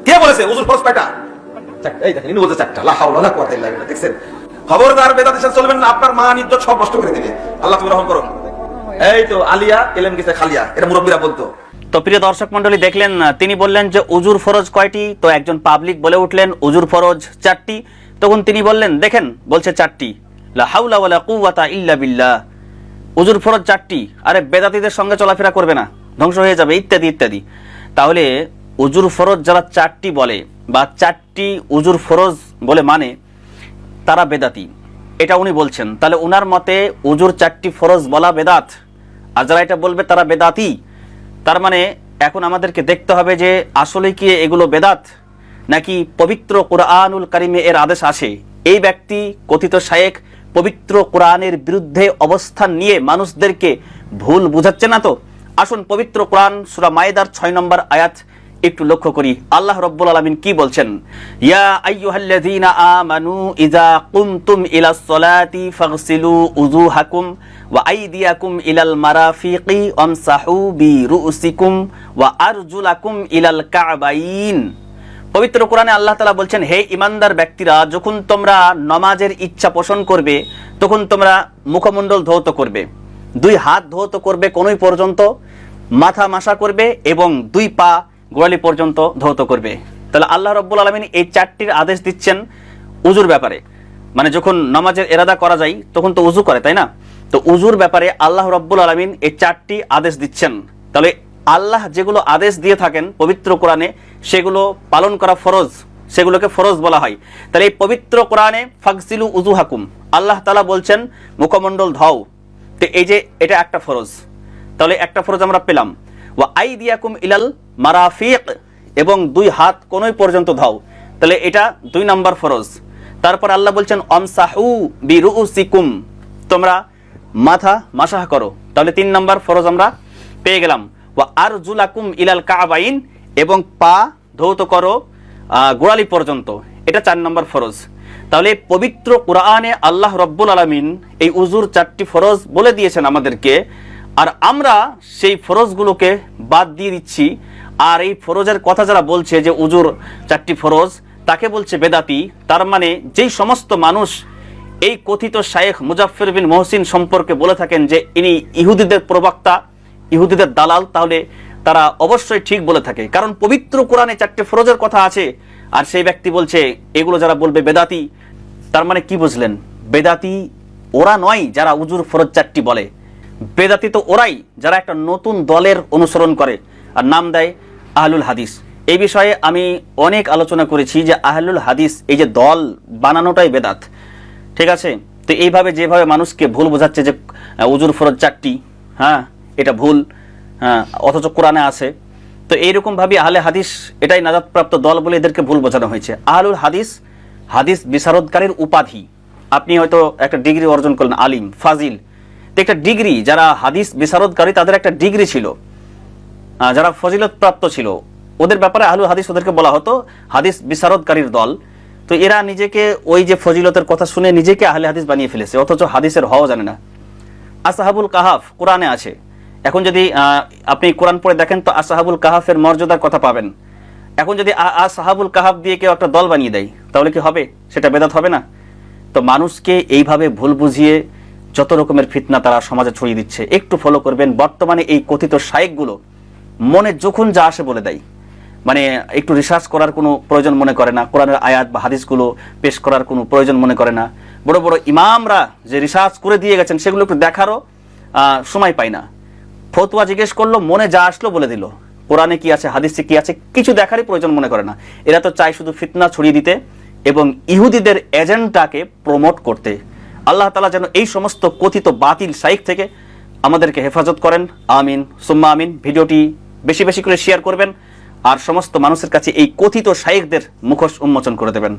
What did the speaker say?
কে বলেছে ওযুর ফরজ কয়টা? এই দেখেন ইনি বলছে চারটা। লা হাওলা ওয়ালা কুওয়াতা ইল্লা বিল্লাহ। দেখছেন, খবরদার বেদাতের সাথে চলবেন না, আপনার মান ইজ্জত সব নষ্ট করে দিবে। আল্লাহ তুমি রহম করো। এই তো আলিয়া এলেম গেছে খালিয়া, এটা মুরব্বিরা বলতো। তো প্রিয় দর্শক মন্ডলী, দেখলেন তিনি বললেন যে উজুর ফরজ কয়টি? তো একজন পাবলিক বলে উঠলেন উজুর ফরজ 4টি। তখন তিনি বললেন দেখেন বলছে 4টি, লা হাওলা ওয়ালা কুওয়াতা ইল্লা বিল্লাহ। উজুর ফরজ 4টি, আরে বেদাতীদের সঙ্গে চলাফেরা করবে না, ধ্বংস হয়ে যাবে, ইত্যাদি ইত্যাদি। তাহলে উজুর ফরজ যারা 4টি বলে বা 4টি উজুর ফরজ বলে মানে তারা বেদাতি, এটা উনি বলছেন। তাহলে উনার মতে উজুর 4টি ফরজ বলা বেদাত, আর যারা এটা বলবে তারা বেদাতি। তার মানে এখন আমাদেরকে দেখতে হবে যে আসলে কি এগুলো বেদাত নাকি পবিত্র কোরআনুল কারিমে এর আদেশ আসে। এই ব্যক্তি কথিত শায়েখ পবিত্র কোরআনের বিরুদ্ধে অবস্থান নিয়ে মানুষদেরকে ভুল বুঝাচ্ছে না তো? আসুন পবিত্র কোরআন সূরা মায়েদার 6 নম্বর আয়াত একটু লক্ষ্য করি। আল্লাহ রাব্বুল আলামিন কি বলছেন? ইয়া আইয়ুহাল্লাযীনা আমানু ইযা কুমতুম ইলাস সালাতি ফাগসিলু উযুহাকুম ওয়া আইদিয়াকুম ইলাল মারাফিকি ওয়ামসাহু বিরুসিকুম ওয়া আরজুলাকুম ইলাল কা'বাইন। পবিত্র কোরআনে আল্লাহ তাআলা বলছেন, হে ঈমানদার ব্যক্তিরা, যখন তোমরা নামাজের ইচ্ছা পোষণ করবে তখন তোমরা মুখমণ্ডল ধৌত করবে, 2 হাত ধৌত করবে কোনই পর্যন্ত, মাথা মাসা করবে এবং 2 পা গোড়ালি পর্যন্ত ধৌত করবে। তাহলে আল্লাহ রাব্বুল আলামিন এই 4টির আদেশ দিচ্ছেন উজুর ব্যাপারে। মানে যখন নামাজের ইরাদা করা যায় তখন তো উজু করে, তাই না? তো উজুর ব্যাপারে আল্লাহ রাব্বুল আলামিন এই 4টি আদেশ দিচ্ছেন। তাহলে আল্লাহ যেগুলো আদেশ দিয়ে থাকেন পবিত্র কোরআনে সেগুলো পালন করা ফরজ, সেগুলোকে ফরজ বলা হয়। তাহলে এই পবিত্র কোরআনে ফাগসিলু উযুহাকুম, আল্লাহ তাআলা বলছেন মুখমণ্ডল ধোও, তো এই যে এটা একটা ফরজ। তাহলে একটা ফরজ আমরা পেলাম। ওয়া আইদিয়াকুম ইলাল মারাফিক, এবং 2 হাত কোনই পর্যন্ত ধোও, তাহলে এটা 2 নম্বর ফরজ। তারপর আল্লাহ বলছেন আমসাহু বিরুসিকুম, তোমরা মাথা মাসাহ করো, তাহলে 3 নম্বর ফরজ আমরা পেয়ে গেলাম। ওয়া আরজুলাকুম ইলাল কা'বাইন, এবং পা ধৌত করো গোড়ালি পর্যন্ত, এটা 4 নম্বর ফরজ। তাহলে পবিত্র কোরআনে আল্লাহ রাব্বুল আলামিন এই উজুর 4টি ফরজ বলে দিয়েছেন আমাদেরকে, আর আমরা সেই ফরজগুলোকে বাদ দিয়ে দিচ্ছি। আর এই ফরজের কথা যারা বলছে যে উজুর 4টি ফরজ, তাকে বলছে বেদাতি। তার মানে যেই সমস্ত মানুষ এই কথিত শায়েখ মুজাফফর বিন মুহসিন সম্পর্কে বলে থাকেন যে ইনি ইহুদিদের প্রবক্তা, ইহুদিদের দালাল, তাহলে তারা অবশ্যই ঠিক বলে থাকে। কারণ পবিত্র কোরআনে 4টি ফরজের কথা আছে, আর সেই ব্যক্তি বলছে এগুলো যারা বলবে বেদাতি। তার মানে কি বুঝলেন? বেদাতি ওরা নয় যারা উজুর ফরজ 4টি বলে, বেদাতি তো ওরাই যারা একটা নতুন দলের অনুসরণ করে আর নাম দেয় আহলুল হাদিস। এই বিষয়ে আমি অনেক আলোচনা করেছি যে আহলুল হাদিস এই যে দল বানানোটাই বেদাত, ঠিক আছে? তো এইভাবে যেভাবে মানুষকে ভুল বোঝাচ্ছে যে উজুর ফরজ 4টি, হ্যাঁ এটা ভুল, হ্যাঁ অথচ কোরআনে আছে, তো এইরকম ভাবে আহলে হাদিস এটাই নাজাতপ্রাপ্ত দল বলে এদেরকে ভুল বোঝানো হয়েছে। আহলুল হাদিস হাদিস বিশারদকারীর উপাধি। আপনি হয়তো একটা ডিগ্রি অর্জন করলেন, আলিম ফাজিল, তো একটা ডিগ্রি, যারা হাদিস বিশারদকারী তাদের একটা ডিগ্রি ছিল, যারা ফজিলত প্রাপ্ত ছিল, ওদের ব্যাপারে আহলুল হাদিস ওদেরকে বলা হতো হাদিস বিশারদকারীর দল। তো এরা নিজেকে ওই যে ফজিলতের কথা শুনে নিজেকে আহলে হাদিস বানিয়ে ফেলেছে, অথচ হাদিসের হওয়া জানে না। আসহাবুল কাহাফ কোরআনে আছে, এখন যদি আপনি কোরআন পড়ে দেখেন তো আসহাবুল কাহাফের মর্যাদার কথা পাবেন। এখন যদি আসহাবুল কাহাফ দিয়ে কেউ একটা দল বানিয়ে দেয় তাহলে কি হবে? সেটা বেদাত হবে না? তো মানুষকে এইভাবে ভুল বুঝিয়ে যত রকমের ফিতনা তারা সমাজে ছড়িয়ে দিচ্ছে, একটু ফলো করবেন। বর্তমানে এই কথিত শায়েখগুলো মনে যখন যা আসে বলে দেয়, মানে একটু রিসার্চ করার কোনো প্রয়োজন মনে করে না, কোরআনের আয়াত বা হাদিসগুলো পেশ করার কোনো প্রয়োজন মনে করে না। বড় বড় ইমামরা যে রিসার্চ করে দিয়ে গেছেন সেগুলো একটু দেখারও সময় পায় না। ফতোয়া জিজ্ঞেস করলো, মনে যা আসলো বলে দিল, কোরআনে কি আছে হাদিসে কি আছে কিছু দেখারই প্রয়োজন মনে করে না। এরা তো চায় শুধু ফিতনা ছড়িয়ে দিতে এবং ইহুদিদের এজেন্ডাকে প্রমোট করতে। আল্লাহ তাআলা যেন এই সমস্ত কথিত বাতিল শাইখ থেকে আমাদেরকে হেফাজত করেন, আমিন সুম্মা আমিন। ভিডিওটি বেশি বেশি করে শেয়ার করবেন আর সমস্ত মানুষের কাছে এই কথিত শাইখদের মুখোশ উন্মোচন করে দেবেন।